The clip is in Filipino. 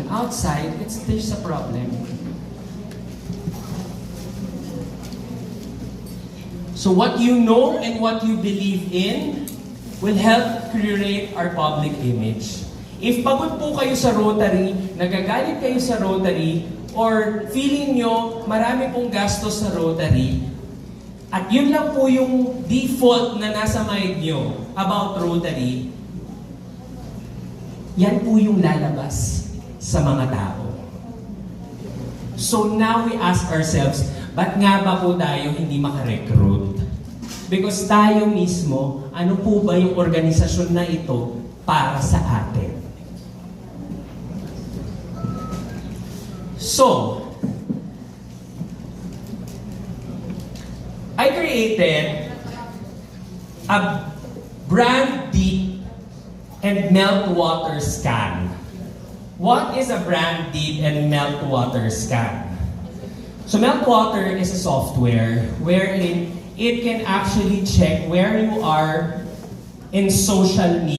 happening outside, there's a problem. So what you know and what you believe in will help curate our public image. If pagod po kayo sa Rotary, nagagalit kayo sa Rotary, or feeling nyo marami pong gastos sa Rotary, at yun lang po yung default na nasa mind nyo about Rotary, yan po yung lalabas sa mga tao. So now we ask ourselves, ba't nga ba po tayo hindi makarecruit? Because tayo mismo, ano po ba yung organisasyon na ito para sa atin? So, I created a brand deep and meltwater scan. What is a brand deep and meltwater scan? So meltwater is a software wherein it can actually check where you are in social media.